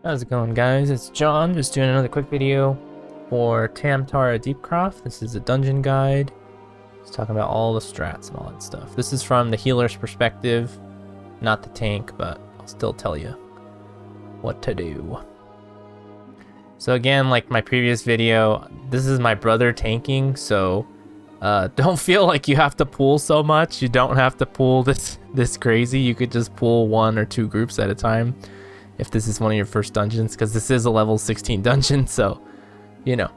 How's it going, guys? It's John, just doing another quick video for Tam-Tara Deepcroft. This is a dungeon guide. It's talking about all the strats and all that stuff. This is from the healer's perspective, not the tank, but I'll still tell you what to do. So again, like my previous video, this is my brother tanking, so don't feel like you have to pull so much. You don't have to pull this crazy. You could just pull 1 or 2 groups at a time if this is one of your first dungeons, because this is a level 16 dungeon. So, you know,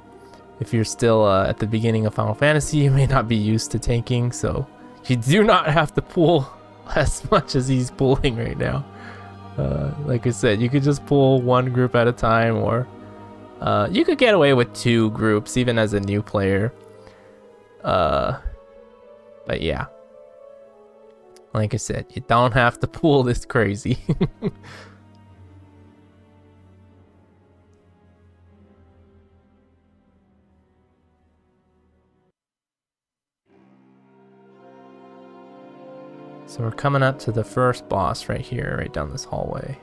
if you're still at the beginning of Final Fantasy, you may not be used to tanking, so you do not have to pull as much as he's pulling right now. Like I said, you could just pull 1 group at a time, or you could get away with 2 groups even as a new player. But yeah, like I said, you don't have to pull this crazy. So we're coming up to the first boss right here, right down this hallway.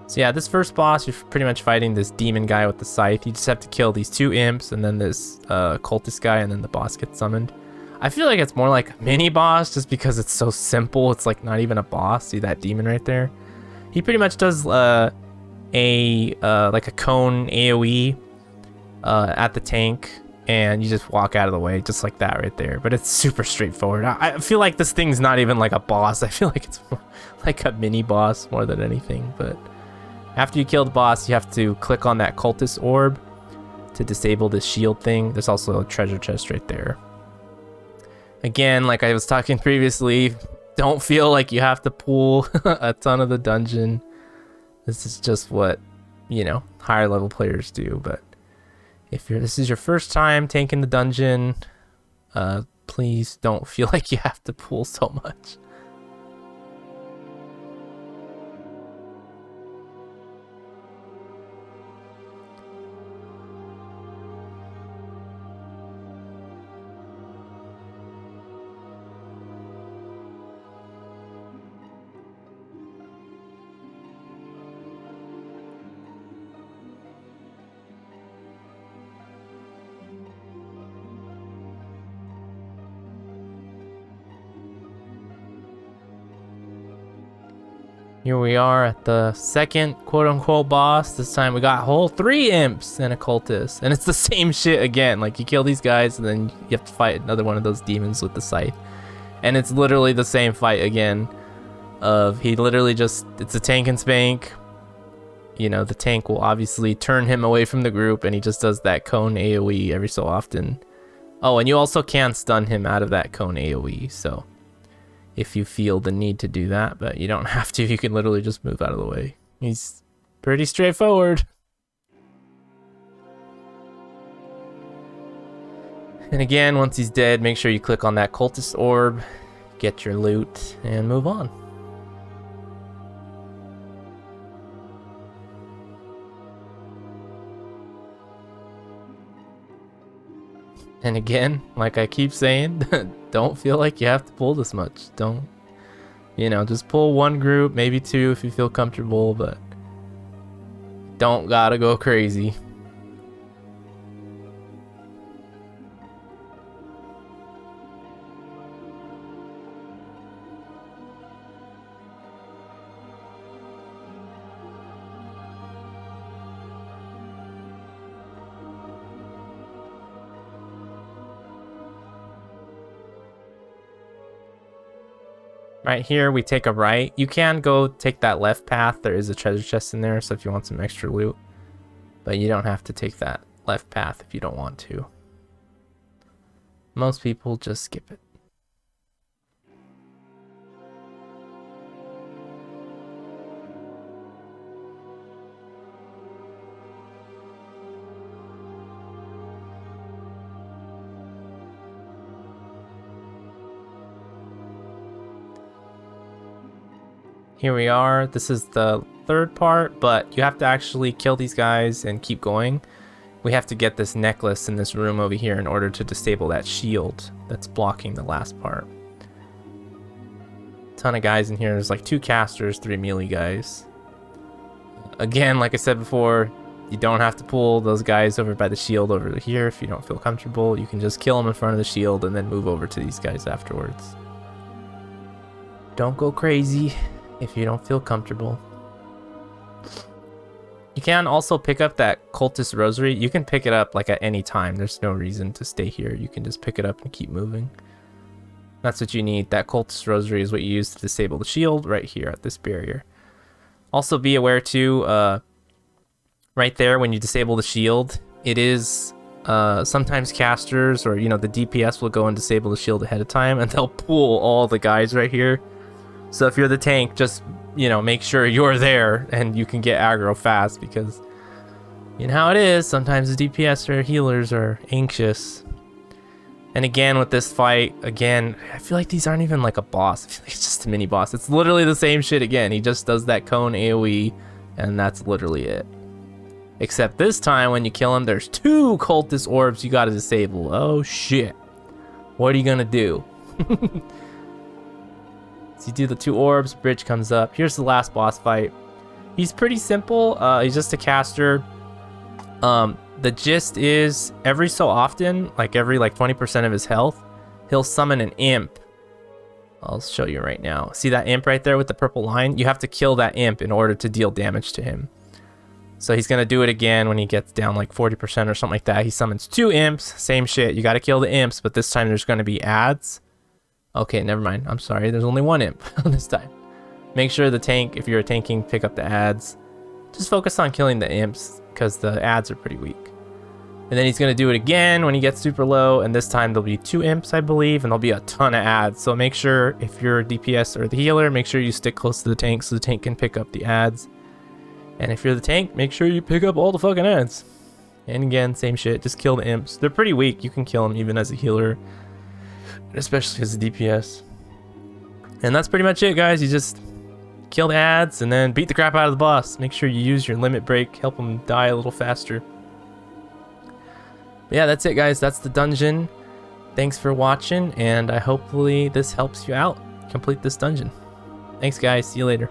So yeah, this first boss, you're pretty much fighting this demon guy with the scythe. You just have to kill these 2 imps and then this cultist guy, and then the boss gets summoned. I feel like it's more like a mini boss just because it's so simple. It's like not even a boss. See that demon right there? He pretty much does like a cone AoE at the tank, and you just walk out of the way just like that right there. But it's super straightforward. I feel like this thing's not even like a boss. I feel like it's more like a mini boss more than anything. But after you kill the boss, you have to click on that cultist orb to disable this shield thing. There's also a treasure chest right there. Again, like I was talking previously, don't feel like you have to pull a ton of the dungeon. This is just what, you know, higher level players do. But if this is your first time tanking the dungeon, please don't feel like you have to pull so much. Here we are at the second quote-unquote boss. This time we got whole 3 imps and a cultist. And it's the same shit again. Like, you kill these guys and then you have to fight another one of those demons with the scythe. And it's literally the same fight again. He literally just, it's a tank and spank. You know, the tank will obviously turn him away from the group, and he just does that cone AoE every so often. Oh, and you also can stun him out of that cone AoE, so if you feel the need to do that, but you don't have to. You can literally just move out of the way. He's pretty straightforward. And again, once he's dead, make sure you click on that cultist orb, get your loot, and move on. And again, like I keep saying, don't feel like you have to pull this much. Don't, you know, just pull 1 group, maybe 2 if you feel comfortable, but don't gotta go crazy. Right here, we take a right. You can go take that left path. There is a treasure chest in there, so if you want some extra loot. But you don't have to take that left path if you don't want to. Most people just skip it. Here we are. This is the 3rd part, but you have to actually kill these guys and keep going. We have to get this necklace in this room over here in order to disable that shield that's blocking the last part. ton of guys in here. There's like 2 casters, 3 melee guys. Again, like I said before, you don't have to pull those guys over by the shield over here if you don't feel comfortable. You can just kill them in front of the shield and then move over to these guys afterwards. Don't go crazy if you don't feel comfortable. You can also pick up that cultist rosary. You can pick it up like at any time. There's no reason to stay here. You can just pick it up and keep moving. That's what you need. That cultist rosary is what you use to disable the shield right here at this barrier. Also be aware too, right there when you disable the shield, it is sometimes casters or, you know, the DPS will go and disable the shield ahead of time and they'll pull all the guys right here. So if you're the tank, just, you know, make sure you're there and you can get aggro fast, because you know how it is. Sometimes the DPS or healers are anxious. And again, with this fight, again, I feel like these aren't even like a boss. I feel like it's just a mini boss. It's literally the same shit again. He just does that cone AoE and that's literally it. Except this time when you kill him, there's 2 cultist orbs you gotta disable. Oh shit. What are you gonna do? So you do the 2 orbs, bridge comes up. Here's the last boss fight. He's pretty simple. He's just a caster. The gist is every so often, like every 20% of his health, he'll summon an imp. I'll show you right now. See that imp right there with the purple line? You have to kill that imp in order to deal damage to him. So he's gonna do it again when he gets down like 40% or something like that. He summons 2 imps, same shit. You gotta kill the imps, but this time there's gonna be ads. Okay, never mind. I'm sorry. There's only 1 imp this time. Make sure the tank, if you're tanking, pick up the ads. Just focus on killing the imps because the ads are pretty weak. And then he's going to do it again when he gets super low. And this time there'll be 2 imps, I believe. And there'll be a ton of ads. So make sure if you're a DPS or the healer, make sure you stick close to the tank so the tank can pick up the ads. And if you're the tank, make sure you pick up all the fucking ads. And again, same shit. Just kill the imps. They're pretty weak. You can kill them even as a healer. Especially as a DPS. And that's pretty much it, guys. You just kill the ads and then beat the crap out of the boss. Make sure you use your limit break. Help them die a little faster. But yeah, that's it, guys. That's the dungeon. Thanks for watching, and hopefully this helps you out complete this dungeon. Thanks, guys. See you later.